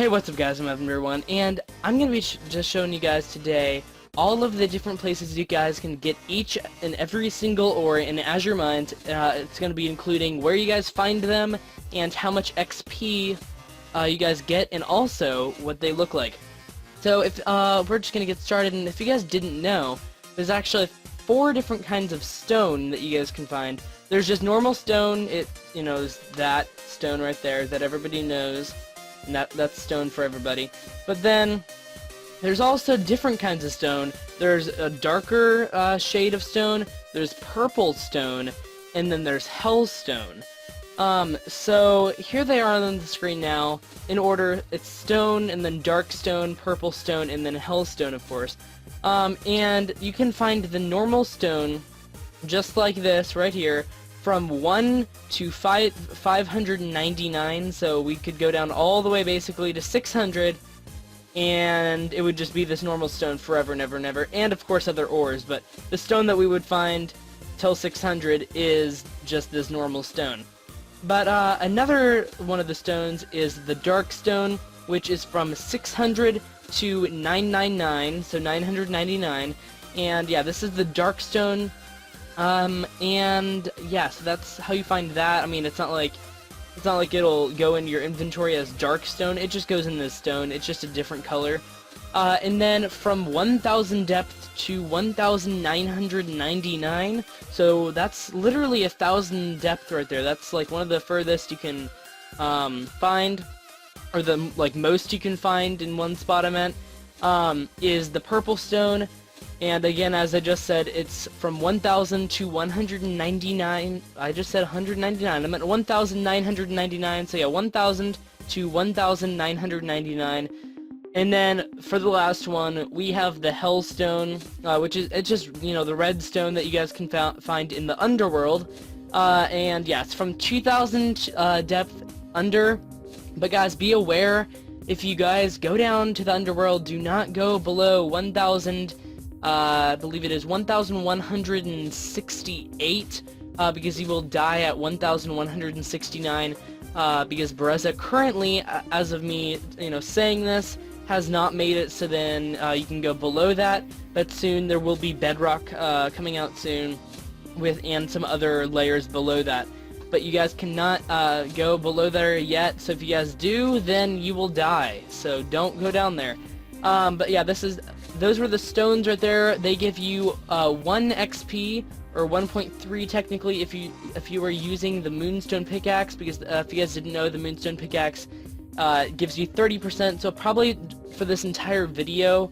Hey, what's up guys, I'm Evan1, and I'm going to be just showing you guys today all of the different places you guys can get each and every single ore in Azure Mines. It's going to be including where you guys find them, and how much XP you guys get, and also what they look like. So if we're just going to get started, and if you guys didn't know, there's actually 4 different kinds of stone that you guys can find. There's just normal stone, is that stone right there that everybody knows. And that's stone for everybody. But then there's also different kinds of stone. There's a darker shade of stone, there's purple stone, and then there's hellstone. So here they are on the screen now. In order, it's stone, and then dark stone, purple stone, and then hellstone, of course. And you can find the normal stone just like this right here, from 1 to 599, so we could go down all the way basically to 600, and it would just be this normal stone forever and ever and ever, and of course other ores, but the stone that we would find till 600 is just this normal stone. But another one of the stones is the dark stone, which is from 600 to 999, so 999, and yeah, this is the dark stone. And yeah, so that's how you find that. I mean, it's not like it'll go in your inventory as dark stone, it just goes in this stone, it's just a different color. And then from 1000 depth to 1999, so that's literally 1000 depth right there. That's like one of the furthest you can find, or the most you can find in one spot, I meant, is the purple stone. And again, as I just said, it's from 1000 to 199. I just said 199. I meant 1999. So yeah, 1000 to 1999. And then for the last one, we have the hellstone, which is just the red stone that you guys can find in the underworld. And yeah, it's from 2000 depth under. But guys, be aware, if you guys go down to the underworld, do not go below 1000. I believe it is 1168, because he will die at 1169, because Brezza currently, as of me, saying this, has not made it, so then you can go below that, but soon there will be Bedrock coming out soon, and some other layers below that. But you guys cannot go below there yet, so if you guys do, then you will die, so don't go down there. But yeah, those were the stones right there. They give you 1 XP, or 1.3 technically, if you were using the Moonstone pickaxe, because if you guys didn't know, the Moonstone pickaxe gives you 30%, so probably for this entire video,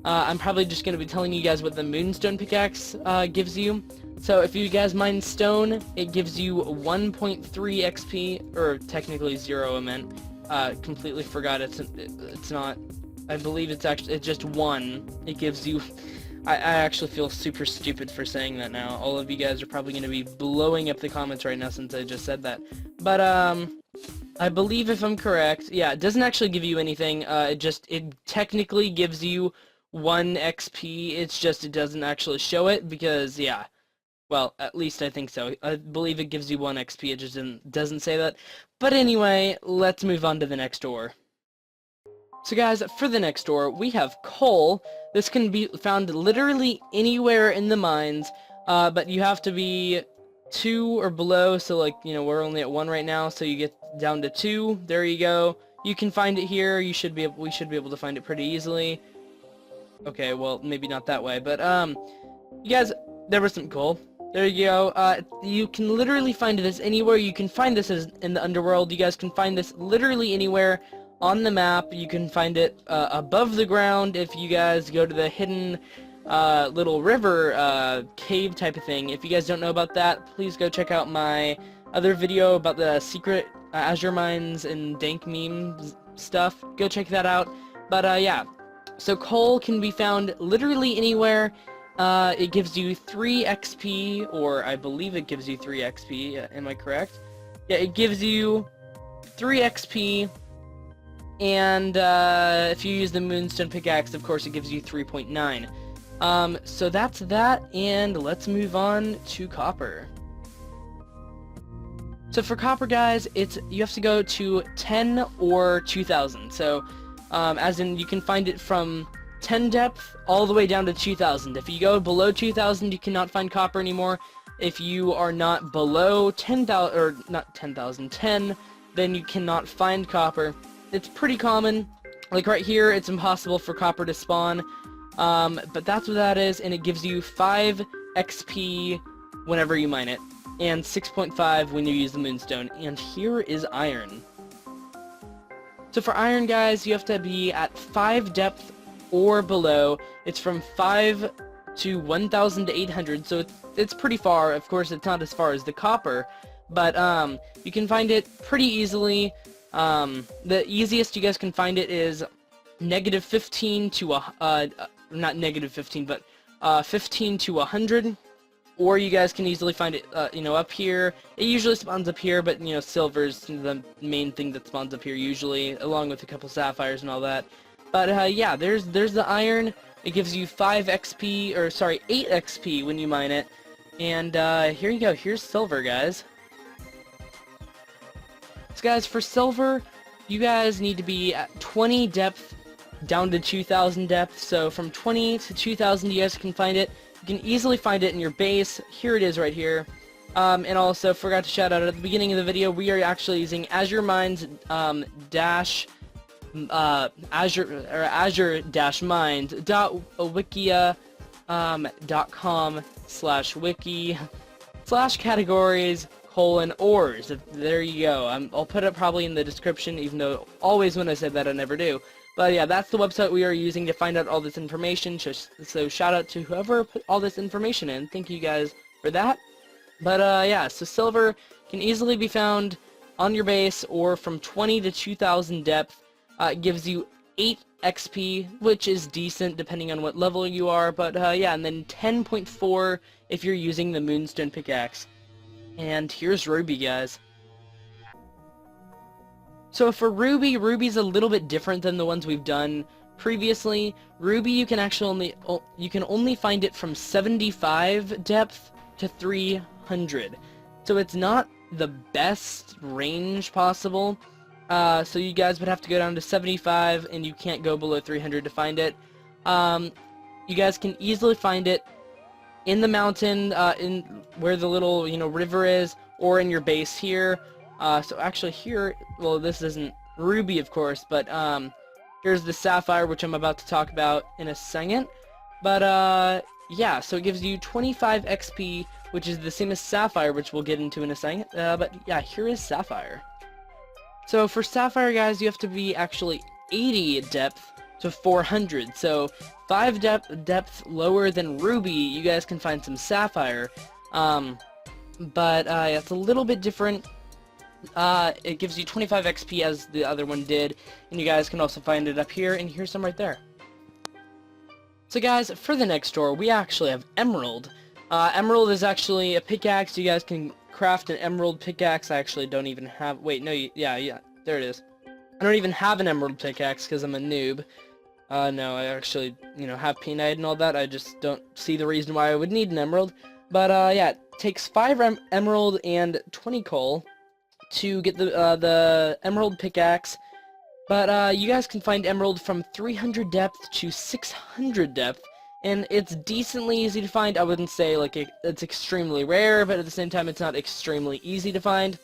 I'm probably just going to be telling you guys what the Moonstone pickaxe gives you. So if you guys mine stone, it gives you 1.3 XP, or technically 0, I meant. Completely forgot, it's not... I believe it's just 1. It gives you... I actually feel super stupid for saying that now. All of you guys are probably going to be blowing up the comments right now since I just said that. But, I believe if I'm correct, yeah, it doesn't actually give you anything. It technically gives you 1 XP. It's just it doesn't actually show it because, yeah. Well, at least I think so. I believe it gives you 1 XP. It just doesn't say that. But anyway, let's move on to the next ore. So guys, for the next ore, we have coal. This can be found literally anywhere in the mines, but you have to be 2 or below, so we're only at 1 right now, so you get down to 2, there you go. You can find it here, we should be able to find it pretty easily. Okay, well, maybe not that way, but, you guys, there was some coal. There you go. You can literally find this anywhere. You can find this in the underworld. You guys can find this literally anywhere. On the map, you can find it above the ground if you guys go to the hidden little river cave type of thing. If you guys don't know about that, please go check out my other video about the secret Azure Mines and dank memes stuff. Go check that out. But yeah, so coal can be found literally anywhere. It gives you 3 XP, or I believe it gives you 3 XP. Am I correct? Yeah, it gives you 3 XP. And if you use the Moonstone pickaxe, of course, it gives you 3.9. So that's that, and let's move on to copper. So for copper, guys, you have to go to 10 or 2000. So as in, you can find it from 10 depth all the way down to 2000. If you go below 2000, you cannot find copper anymore. If you are not below 10,000, or not 10,000, 10, then you cannot find copper. It's pretty common. Like right here, it's impossible for copper to spawn. But that's what that is, and it gives you 5 XP whenever you mine it, and 6.5 when you use the Moonstone. And here is iron. So for iron, guys, you have to be at 5 depth or below. It's from 5 to 1,800, so it's pretty far. Of course, it's not as far as the copper, but you can find it pretty easily. The easiest you guys can find it is negative 15 to not negative 15, but 15 to 100. Or you guys can easily find it, up here. It usually spawns up here, but, silver's the main thing that spawns up here usually, along with a couple sapphires and all that. But, yeah, there's the iron. It gives you 5 XP, or sorry, 8 XP when you mine it. And, here you go. Here's silver, guys. So, guys, for silver, you guys need to be at 20 depth down to 2,000 depth. So, from 20 to 2,000, you guys can find it. You can easily find it in your base. Here it is right here. And also, forgot to shout out at the beginning of the video, we are actually using Azure Mines Azure-mines.wikia.com/wiki/categories:ores. There you go. I'll put it probably in the description, even though always when I said that I never do. But yeah, that's the website we are using to find out all this information, so shout out to whoever put all this information in. Thank you guys for that. But yeah, so silver can easily be found on your base or from 20 to 2,000 depth. It gives you 8 XP, which is decent depending on what level you are, but yeah, and then 10.4 if you're using the Moonstone pickaxe. And here's ruby, guys. So for ruby, ruby's a little bit different than the ones we've done previously. Ruby, you can only find it from 75 depth to 300. So it's not the best range possible. So you guys would have to go down to 75, and you can't go below 300 to find it. You guys can easily find it in the mountain, in where the little river is, or in your base here. So actually here, well, this isn't ruby, of course, but here's the sapphire, which I'm about to talk about in a second. But yeah, so it gives you 25 XP, which is the same as sapphire, which we'll get into in a second. But yeah, here is sapphire. So for sapphire, guys, you have to be actually 80 depth to 400. So 5 depth lower than ruby, you guys can find some sapphire. But yeah, it's a little bit different. It gives you 25 XP as the other one did, and you guys can also find it up here, and here's some right there. So guys, for the next door, we actually have emerald. Emerald is actually a pickaxe. You guys can craft an emerald pickaxe. I actually don't even have, wait, no, yeah, there it is. I don't even have an emerald pickaxe because I'm a noob. No, I actually, have P-Night and all that. I just don't see the reason why I would need an emerald. But, yeah, it takes 5 emerald and 20 coal to get the emerald pickaxe. But you guys can find emerald from 300 depth to 600 depth, and it's decently easy to find. I wouldn't say like it's extremely rare, but at the same time it's not extremely easy to find.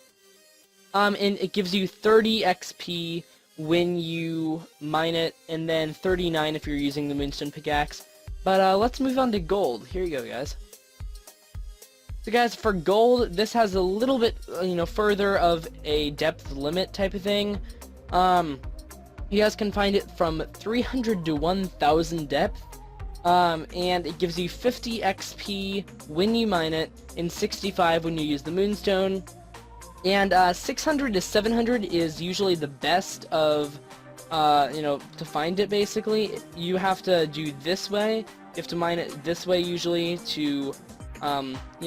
And it gives you 30 XP when you mine it, and then 39 if you're using the Moonstone pickaxe. But let's move on to gold. Here you go, guys. So guys, for gold, this has a little bit, further of a depth limit type of thing. You guys can find it from 300 to 1,000 depth, and it gives you 50 XP when you mine it, and 65 when you use the Moonstone. And 600 to 700 is usually the best of, to find it, basically. You have to do this way. You have to mine it this way usually to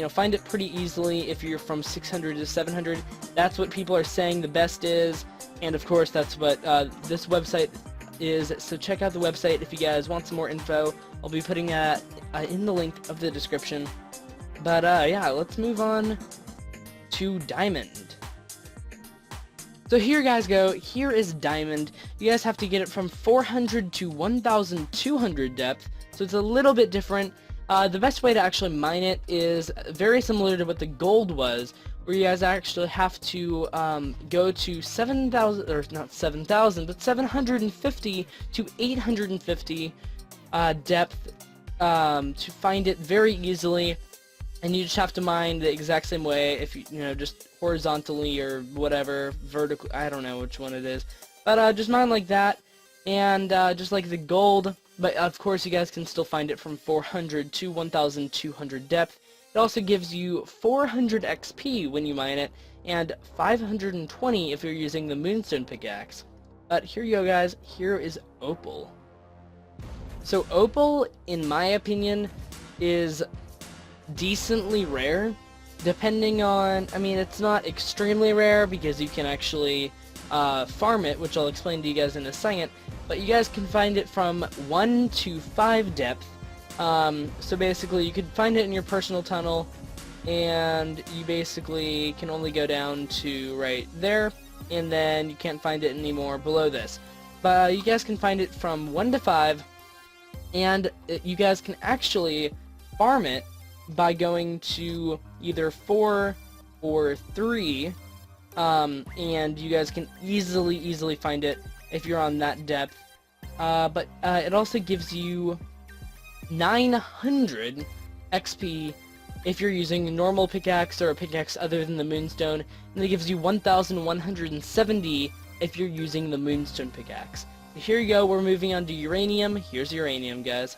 find it pretty easily if you're from 600 to 700. That's what people are saying the best is, and of course that's what this website is, so check out the website if you guys want some more info. I'll be putting that in the link of the description. But yeah, let's move on to diamond. So here guys go, here is diamond. You guys have to get it from 400 to 1,200 depth, so it's a little bit different. The best way to actually mine it is very similar to what the gold was, where you guys actually have to go to 7,000, or not 7,000, but 750 to 850 depth to find it very easily. And you just have to mine the exact same way, if you know, just horizontally or whatever, vertical, I don't know which one it is. But just mine like that, and just like the gold, but of course you guys can still find it from 400 to 1,200 depth. It also gives you 400 XP when you mine it, and 520 if you're using the Moonstone pickaxe. But here you go guys, here is Opal. So Opal, in my opinion, is decently rare, depending on, I mean, it's not extremely rare because you can actually farm it, which I'll explain to you guys in a second, but you guys can find it from 1 to 5 depth. So basically you could find it in your personal tunnel, and you basically can only go down to right there, and then you can't find it anymore below this. But you guys can find it from 1 to 5, and you guys can actually farm it by going to either 4 or 3, and you guys can easily find it if you're on that depth. But it also gives you 900 XP if you're using a normal pickaxe or a pickaxe other than the Moonstone, and it gives you 1,170 if you're using the Moonstone pickaxe. So here you go, we're moving on to uranium. Here's uranium, guys.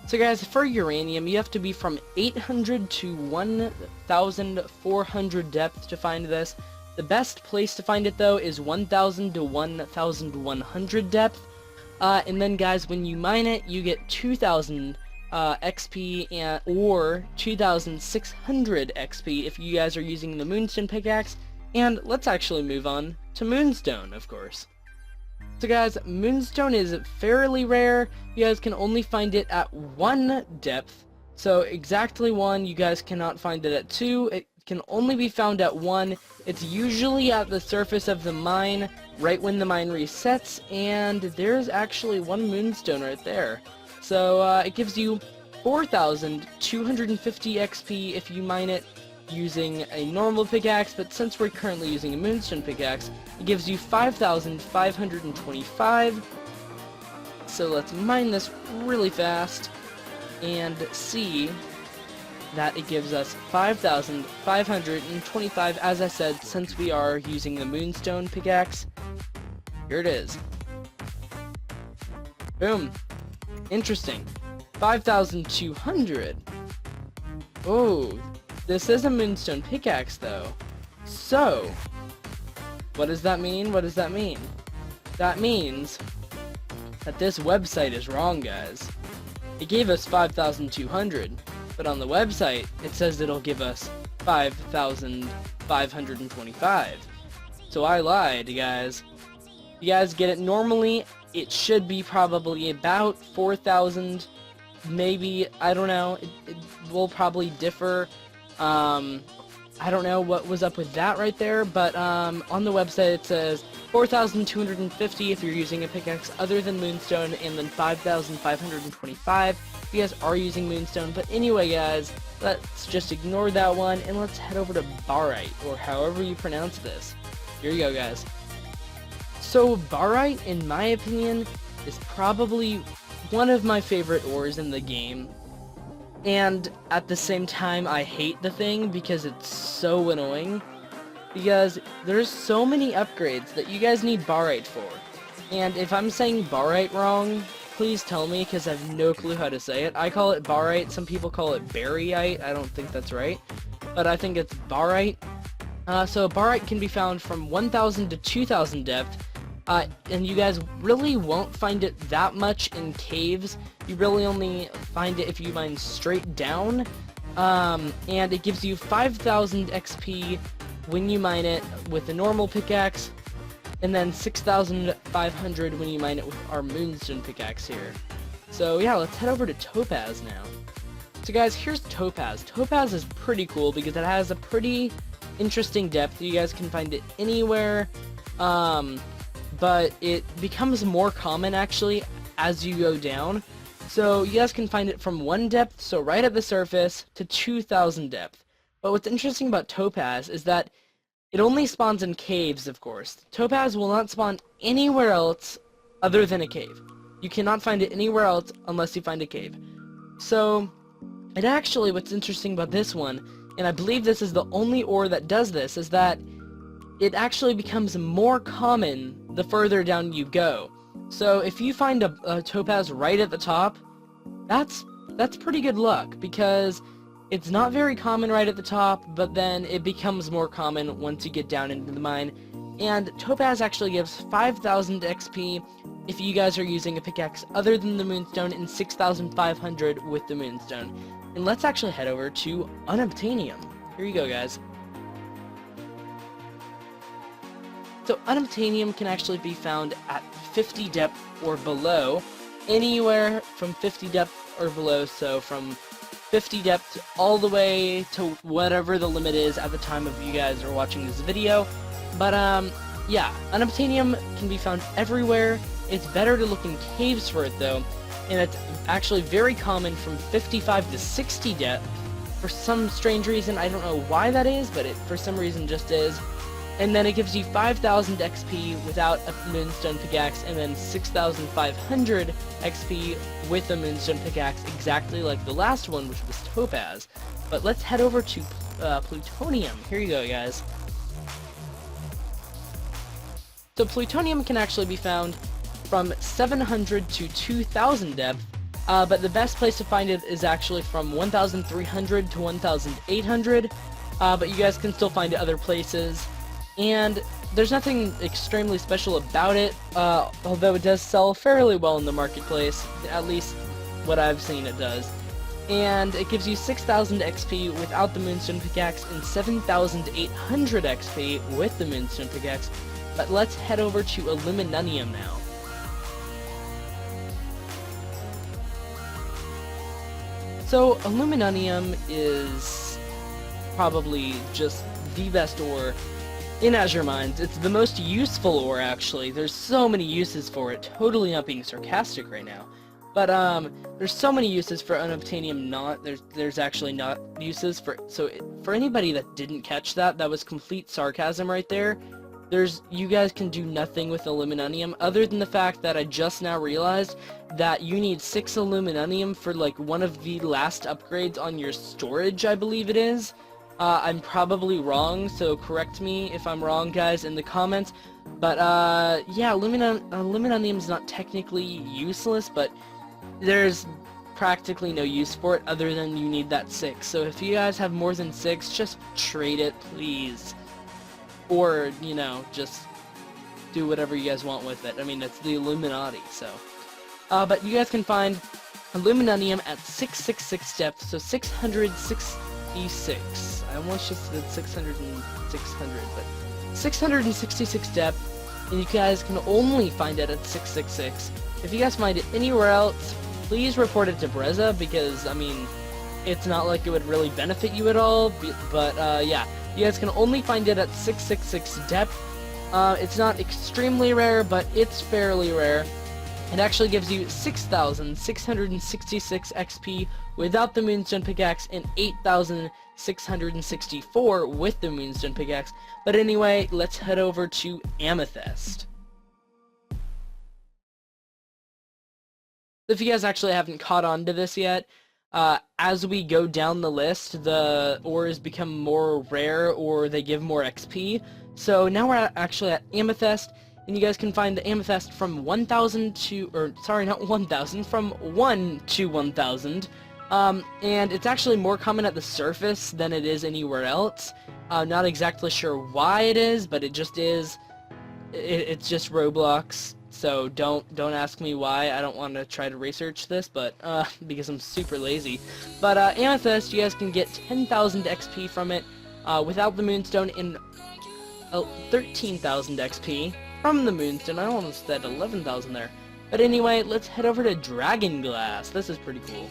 So guys, for uranium, you have to be from 800 to 1,400 depth to find this. The best place to find it, though, is 1,000 to 1,100 depth. And then, guys, when you mine it, you get 2,000 XP or 2,600 XP if you guys are using the Moonstone pickaxe. And let's actually move on to Moonstone, of course. So guys, Moonstone is fairly rare. You guys can only find it at 1 depth. So exactly 1, you guys cannot find it at 2. It can only be found at 1. It's usually at the surface of the mine, right when the mine resets, and there's actually 1 Moonstone right there. So it gives you 4,250 XP if you mine it using a normal pickaxe, but since we're currently using a Moonstone pickaxe, it gives you 5,525. So let's mine this really fast and see that it gives us 5,525, as I said, since we are using the Moonstone pickaxe. Here it is. Boom. Interesting. 5,200. Oh, this is a Moonstone pickaxe, though. So, what does that mean? What does that mean? That means that this website is wrong, guys. It gave us 5,200, but on the website, it says it'll give us 5,525. So I lied, guys. You guys get it normally, it should be probably about 4,000, maybe, I don't know, it will probably differ. I don't know what was up with that right there, but on the website it says 4,250 if you're using a pickaxe other than Moonstone, and then 5,525 if you guys are using Moonstone. But anyway, guys, let's just ignore that one, and let's head over to Barite, or however you pronounce this. Here you go, guys. So Barite, in my opinion, is probably one of my favorite ores in the game. And at the same time, I hate the thing because it's so annoying. Because there's so many upgrades that you guys need Barite for. And if I'm saying Barite wrong, please tell me, because I have no clue how to say it. I call it Barite, some people call it Berryite, I don't think that's right. But I think it's Barite. So Barite can be found from 1,000 to 2,000 depth. And you guys really won't find it that much in caves. You really only find it if you mine straight down. And it gives you 5,000 XP when you mine it with a normal pickaxe, and then 6,500 when you mine it with our Moonstone pickaxe here. So yeah, let's head over to Topaz now. So guys, here's Topaz. Topaz is pretty cool because it has a pretty interesting depth. You guys can find it anywhere but it becomes more common actually as you go down. So you guys can find it from 1 depth, so right at the surface, to 2,000 depth. But what's interesting about topaz is that it only spawns in caves, of course. Topaz will not spawn anywhere else other than a cave. You cannot find it anywhere else unless you find a cave. So, and actually what's interesting about this one, and I believe this is the only ore that does this, is that it actually becomes more common the further down you go. So if you find a topaz right at the top, that's pretty good luck, because it's not very common right at the top, but then it becomes more common once you get down into the mine. And topaz actually gives 5,000 XP if you guys are using a pickaxe other than the Moonstone, and 6,500 with the Moonstone. And let's actually head over to unobtainium. Here you go, guys. So unobtainium can actually be found at 50 depth or below, anywhere from 50 depth or below, so from 50 depth all the way to whatever the limit is at the time of you guys are watching this video. But yeah, unobtainium can be found everywhere. It's better to look in caves for it though, and it's actually very common from 55 to 60 depth. For some strange reason, I don't know why that is, but it for some reason just is. And then it gives you 5,000 XP without a Moonstone pickaxe, and then 6,500 XP with a Moonstone pickaxe, exactly like the last one, which was Topaz. But let's head over to Plutonium. Here you go, guys. So Plutonium can actually be found from 700 to 2,000 depth, but the best place to find it is actually from 1,300 to 1,800, but you guys can still find it other places. And there's nothing extremely special about it, although it does sell fairly well in the marketplace, at least what I've seen it does. And it gives you 6,000 XP without the Moonstone pickaxe, and 7,800 XP with the Moonstone pickaxe. But let's head over to Alluminium now. So Alluminium is probably just the best ore in Azure mines. It's the most useful ore, actually. There's so many uses for it. Totally not being sarcastic right now. But there's so many uses for unobtainium. There's actually not uses for. So for anybody that didn't catch that, that was complete sarcasm right there. You guys can do nothing with Alluminium other than the fact that I just now realized that you need 6 Alluminium for like one of the last upgrades on your storage, I believe it is. I'm probably wrong, so correct me if I'm wrong, guys, in the comments. But yeah, Alluminium is not technically useless, but there's practically no use for it other than you need that 6. So if you guys have more than 6, just trade it, please. Or, you know, just do whatever you guys want with it. I mean, it's the Illuminati, so. But you guys can find Alluminium at 666 depth, so 666. I almost just said 600 and 600, but 666 depth, and you guys can only find it at 666. If you guys find it anywhere else, please report it to Breza, because, I mean, it's not like it would really benefit you at all, but yeah. You guys can only find it at 666 depth. It's not extremely rare, but it's fairly rare. It actually gives you 6,666 XP without the Moonstone pickaxe, and 8,664 with the Moonstone pickaxe. But anyway, let's head over to Amethyst. If you guys actually haven't caught on to this yet, as we go down the list, the ores become more rare, or they give more XP. So now we're actually at Amethyst, and you guys can find the Amethyst from 1,000 to, or sorry, not 1,000, from 1 to 1,000. And it's actually more common at the surface than it is anywhere else. Not exactly sure why it is, but it just is. It's just Roblox. So don't ask me why. I don't want to try to research this, but because I'm super lazy. But Amethyst, you guys can get 10,000 XP from it without the Moonstone, and 13,000 XP from the Moonstone. I almost said 11,000 there. But anyway, let's head over to Dragonglass. This is pretty cool.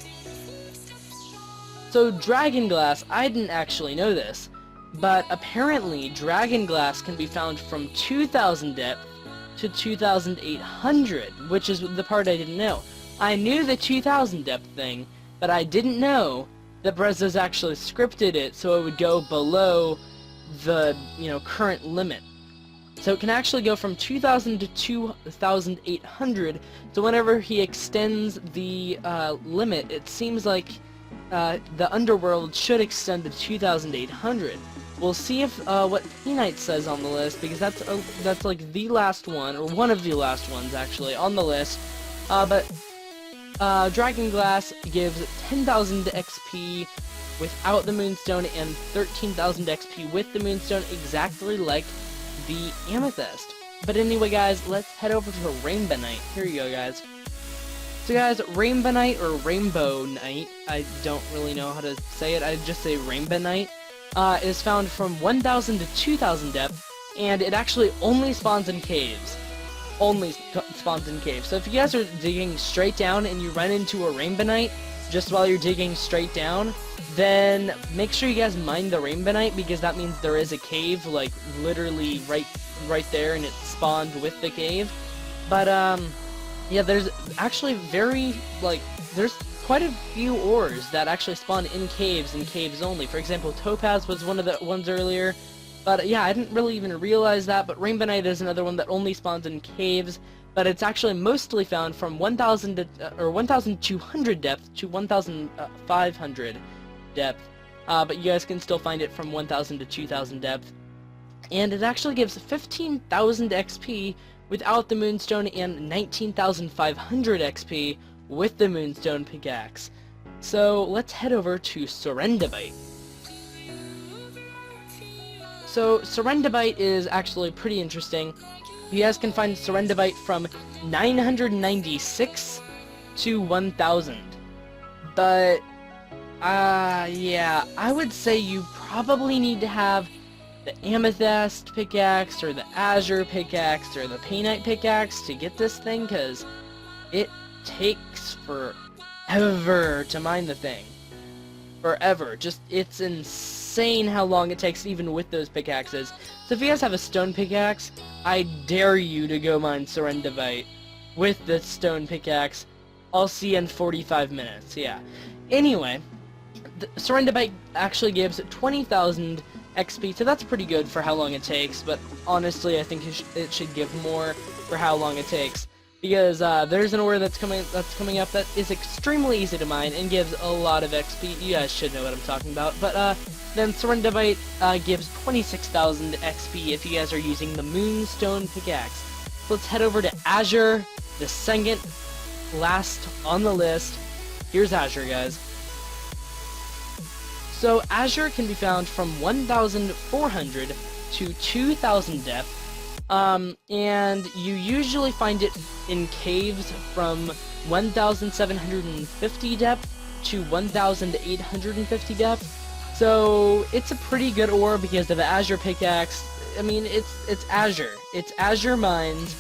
So Dragonglass, I didn't actually know this, but apparently Dragonglass can be found from 2,000 depth to 2,800, which is the part I didn't know. I knew the 2,000 depth thing, but I didn't know that Breza's actually scripted it so it would go below the, current limit. So it can actually go from 2,000 to 2,800, so whenever he extends the limit, it seems like the underworld should extend to 2,800. We'll see if what Aight says on the list, because that's like the last one, or one of the last ones actually, on the list. But Dragonglass gives 10,000 XP without the Moonstone and 13,000 XP with the Moonstone, exactly like the Amethyst. But anyway, guys, let's head over to Rainbow Night. Here you go, guys. So guys, Rainbow Night, or Rainbow Night, I don't really know how to say it, I just say Rainbow Night, is found from 1,000 to 2,000 depth, and it actually only spawns in caves. Only spawns in caves. So if you guys are digging straight down and you run into a Rainbow Night just while you're digging straight down, then make sure you guys mine the Rainbow Night, because that means there is a cave, like, literally right there, and it spawned with the cave. But, yeah, there's actually there's quite a few ores that actually spawn in caves and caves only. For example, Topaz was one of the ones earlier. But yeah, I didn't really even realize that, but Rainbow Night is another one that only spawns in caves, but it's actually mostly found from 1,000 or 1,200 depth to 1,500 depth. But you guys can still find it from 1,000 to 2,000 depth. And it actually gives 15,000 XP without the Moonstone and 19,500 XP with the Moonstone pickaxe. So let's head over to Serendibite. So Serendibite is actually pretty interesting. You guys can find Serendibite from 996 to 1,000. But, yeah, I would say you probably need to have the Amethyst pickaxe, or the Azure pickaxe, or the Painite pickaxe to get this thing, because it takes forever to mine the thing. Forever. Just, it's insane how long it takes even with those pickaxes. So if you guys have a stone pickaxe, I dare you to go mine Serendibite with the stone pickaxe. I'll see you in 45 minutes, yeah. Anyway, Serendibite actually gives 20,000 XP, so that's pretty good for how long it takes, but honestly I think it should give more for how long it takes. Because there's an ore that's coming up that is extremely easy to mine and gives a lot of XP. You guys should know what I'm talking about. But then Serendibite gives 26,000 XP if you guys are using the Moonstone pickaxe. So let's head over to Azure, the second last on the list. Here's Azure, guys. So Azure can be found from 1,400 to 2,000 depth. And you usually find it in caves from 1,750 depth to 1,850 depth. So it's a pretty good ore because of the Azure pickaxe. I mean, it's Azure. It's Azure mines,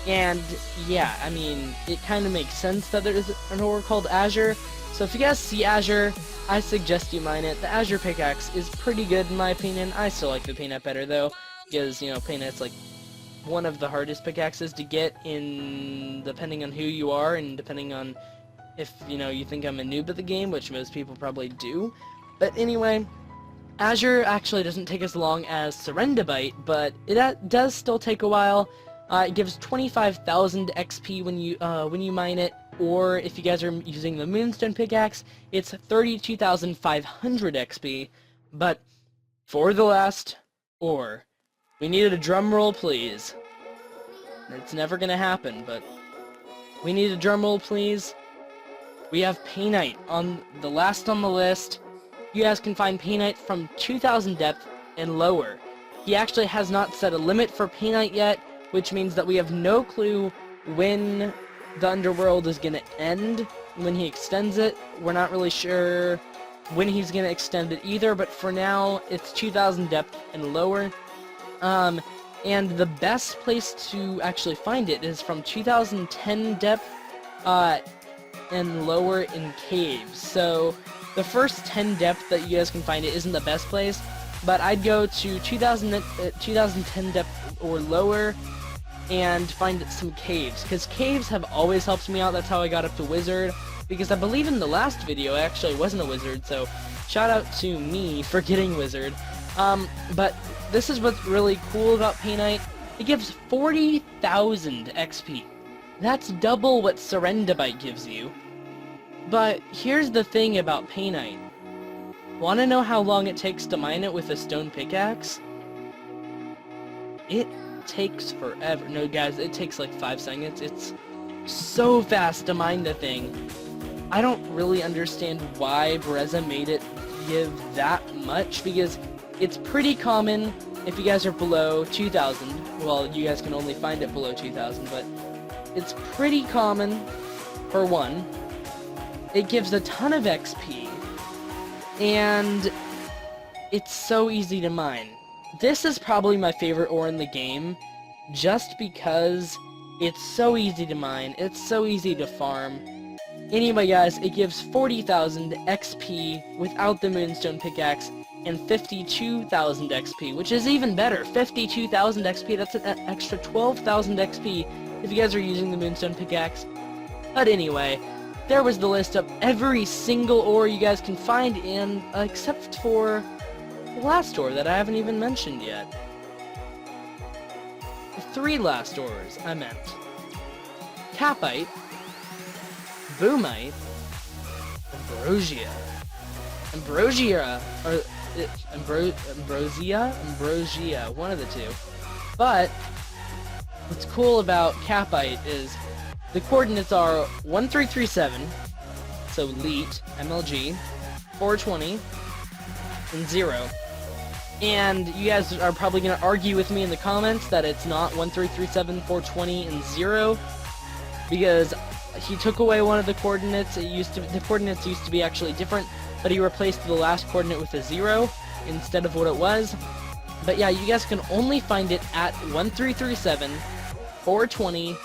and yeah, I mean, it kind of makes sense that there's an ore called Azure. So if you guys see Azure, I suggest you mine it. The Azure pickaxe is pretty good in my opinion. I still like the Painite better though, because, Painite's like one of the hardest pickaxes to get, in depending on who you are and depending on if you think I'm a noob at the game, which most people probably do. But anyway, Azure actually doesn't take as long as Serendibite, but it does still take a while. It gives 25,000 XP when you mine it, or if you guys are using the Moonstone pickaxe, it's 32,500 XP. But for the last ore, we needed a drum roll, please. It's never gonna happen, but we need a drum roll, please. We have Painite on the last on the list. You guys can find Painite from 2,000 depth and lower. He actually has not set a limit for Painite yet, which means that we have no clue when the underworld is gonna end, when he extends it. We're not really sure when he's gonna extend it either, but for now, it's 2,000 depth and lower. And the best place to actually find it is from 2010 depth and lower in caves. So the first 10 depth that you guys can find it isn't the best place. but I'd go to 2010 depth or lower and find some caves, because caves have always helped me out. That's how I got up to wizard, because I believe in the last video I actually wasn't a wizard, so shout out to me for getting wizard. But this is what's really cool about Painite. It gives 40,000 XP. That's double what Serendibite gives you. But here's the thing about Painite. Wanna know how long it takes to mine it with a stone pickaxe? It takes forever. No guys, it takes like 5 seconds. It's so fast to mine the thing. I don't really understand why Brezza made it give that much, because it's pretty common if you guys are below 2,000. Well, you guys can only find it below 2,000, but it's pretty common, for one. It gives a ton of XP, and it's so easy to mine. This is probably my favorite ore in the game, just because it's so easy to mine, it's so easy to farm. Anyway guys, it gives 40,000 XP without the Moonstone pickaxe, and 52,000 XP, which is even better. 52,000 XP, that's an extra 12,000 XP if you guys are using the Moonstone pickaxe. But anyway, there was the list of every single ore you guys can find in, except for the last ore that I haven't even mentioned yet. The 3 last ores, I meant. Capite, Boomite, Ambrosia. Ambrosia, one of the two. But what's cool about Capite is the coordinates are 1337, so Elite, MLG, 420, and 0. And you guys are probably going to argue with me in the comments that it's not 1337, 420, and 0, because he took away one of the coordinates. The coordinates used to be actually different, but he replaced the last coordinate with a 0 instead of what it was. But yeah, you guys can only find it at 1337, 420,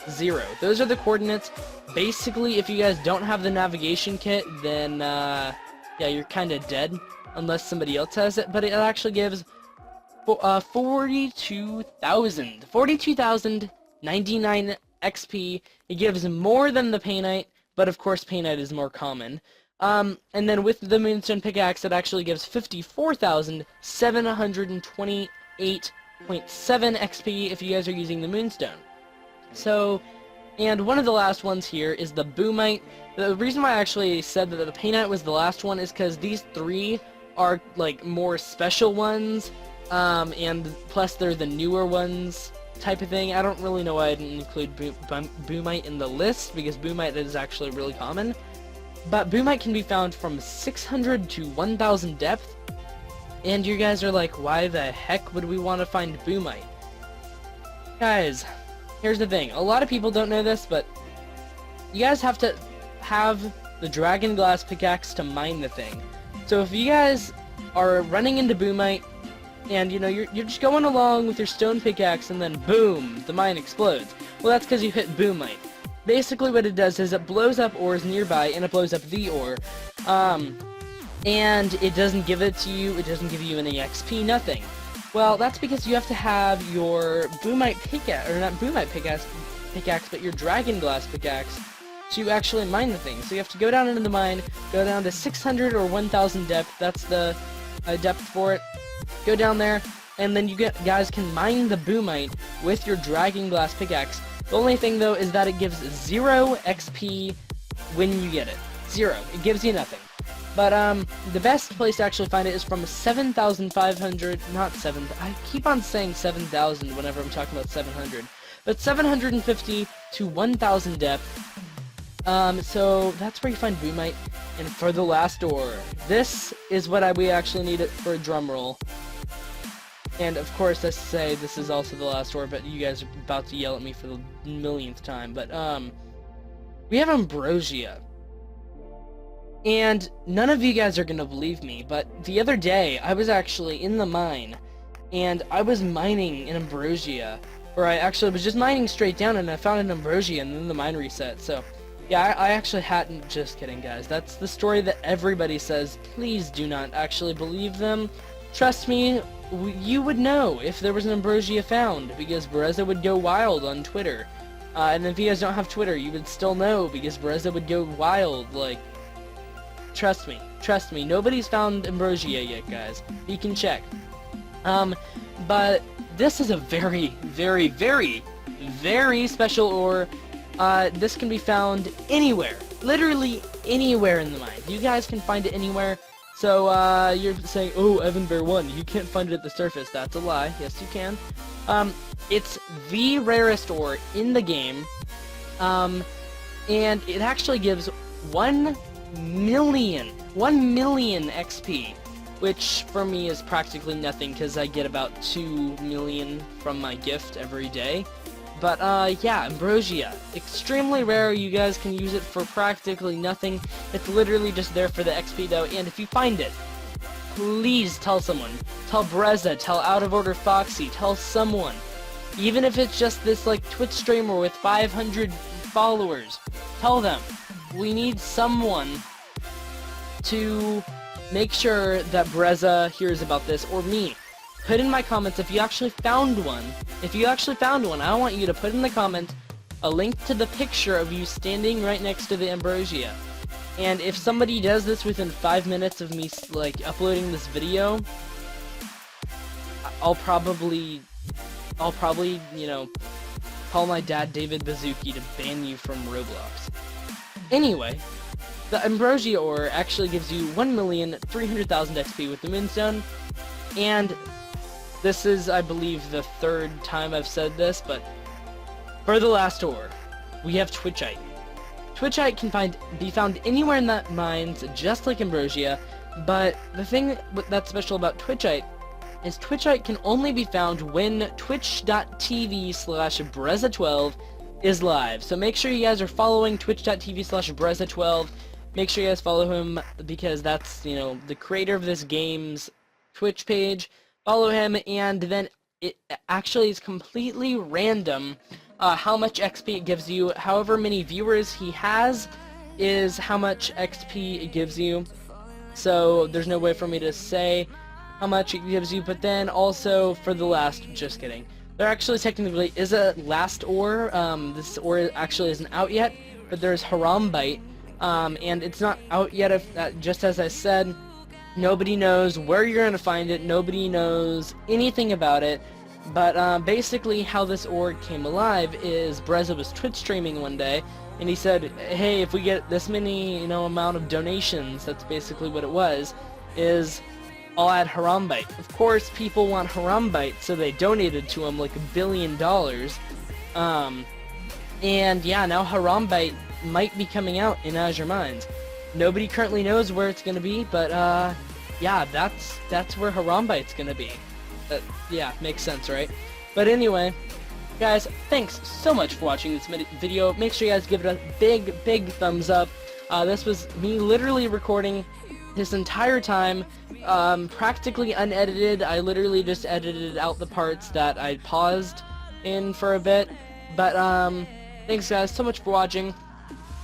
0. Those are the coordinates. Basically, if you guys don't have the navigation kit, then yeah, you're kind of dead unless somebody else has it. But it actually gives 42,099 XP. It gives more than the Painite, but of course Painite is more common. And then with the Moonstone pickaxe, it actually gives 54,728.7 XP if you guys are using the Moonstone. So, and one of the last ones here is the Boomite. The reason why I actually said that the Painite was the last one is because these 3 are like more special ones, and plus they're the newer ones type of thing. I don't really know why I didn't include Boomite in the list, because Boomite is actually really common. But Boomite can be found from 600 to 1,000 depth, and you guys are like, why the heck would we want to find Boomite? Guys, here's the thing. A lot of people don't know this, but you guys have to have the Dragonglass pickaxe to mine the thing. So if you guys are running into Boomite, and you know, you're just going along with your stone pickaxe, and then boom, the mine explodes. Well, that's because you hit Boomite. Basically what it does is it blows up ores nearby, and it blows up the ore. And it doesn't give it to you, it doesn't give you any XP, nothing. Well, that's because you have to have your Boomite pickaxe, or not Boomite pickaxe, but your Dragonglass pickaxe to actually mine the thing. So you have to go down into the mine, go down to 600 or 1,000 depth, that's the depth for it. Go down there, and then you guys can mine the Boomite with your Dragonglass pickaxe. The only thing though is that it gives 0 XP when you get it. 0. It gives you nothing. But the best place to actually find it is from 7,500, not 7, I keep on saying 7,000 whenever I'm talking about 700. But 750 to 1,000 depth. So that's where you find Boomite. And for the last ore, this is what we actually need it for a drum roll. And of course, let's say this is also the last ore, but you guys are about to yell at me for the millionth time. But we have Ambrosia. And none of you guys are gonna believe me, but the other day I was actually in the mine, and I was mining in Ambrosia, or I actually was just mining straight down, and I found an Ambrosia, and then the mine reset. So yeah, I actually hadn't. Just kidding, guys. That's the story that everybody says. Please do not actually believe them. trust me, you would know if there was an Ambrosia found, because Bereza would go wild on Twitter. And if you guys don't have Twitter, you would still know, because Bereza would go wild, like, trust me, nobody's found Ambrosia yet, guys. You can check. But this is a very, very, very, very special ore. This can be found anywhere, literally anywhere in the mine. You guys can find it anywhere. So, you're saying, oh, Evan Bear 1, you can't find it at the surface. That's a lie. Yes, you can. It's the rarest ore in the game, and it actually gives 1 million XP, which for me is practically nothing because I get about 2 million from my gift every day. But yeah, Ambrosia, extremely rare. You guys can use it for practically nothing. It's literally just there for the XP though, and if you find it, please tell someone. Tell Bereza, tell Out of Order Foxy, tell someone. Even if it's just this like Twitch streamer with 500 followers, tell them. We need someone to make sure that Bereza hears about this, or me. Put in my comments if you actually found one. If you actually found one, I want you to put in the comment a link to the picture of you standing right next to the Ambrosia. And if somebody does this within 5 minutes of me like uploading this video, I'll probably, you know, call my dad David Bazooki to ban you from Roblox. Anyway, the Ambrosia ore actually gives you 1,300,000 XP with the Moonstone, and this is, I believe, the 3rd time I've said this, but for the last ore, we have Twitchite. Twitchite can be found anywhere in the mines, just like Ambrosia, but the thing that's special about Twitchite is Twitchite can only be found when twitch.tv/Bereza12 is live. So make sure you guys are following twitch.tv/Bereza12. Make sure you guys follow him, because that's, you know, the creator of this game's Twitch page. Follow him, and then it actually is completely random how much XP it gives you. However many viewers he has is how much XP it gives you. So there's no way for me to say how much it gives you, but then also for the last, just kidding. There actually technically is a last ore. This ore actually isn't out yet, but there's Harambite, and it's not out yet, just as I said. Nobody knows where you're going to find it, nobody knows anything about it, but basically how this ore came alive is Bereza was Twitch streaming one day, and he said, hey, if we get this many, you know, amount of donations, that's basically what it was, is I'll add Harambite. Of course, people want Harambite, so they donated to him like $1 billion, and yeah, now Harambite might be coming out in Azure Mines. Nobody currently knows where it's gonna be, but yeah, that's where Harambite's gonna be. Yeah, makes sense, right? But anyway, guys, thanks so much for watching this video. Make sure you guys give it a big thumbs up. This was me literally recording this entire time, practically unedited. I literally just edited out the parts that I paused in for a bit. But thanks guys so much for watching.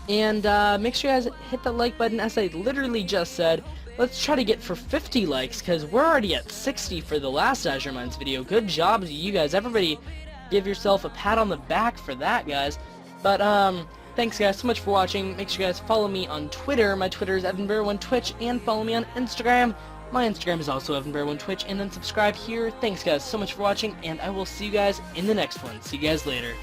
And make sure you guys hit that like button, as I literally just said. Let's try to get for 50 likes, because we're already at 60 for the last Azure Mines video. Good job to you guys. Everybody give yourself a pat on the back for that, guys. But thanks guys so much for watching. Make sure you guys follow me on Twitter. My Twitter is EvanBear1 Twitch, and follow me on Instagram. My Instagram is also EvanBear1 Twitch, and then subscribe here. Thanks guys so much for watching, and I will see you guys in the next one. See you guys later.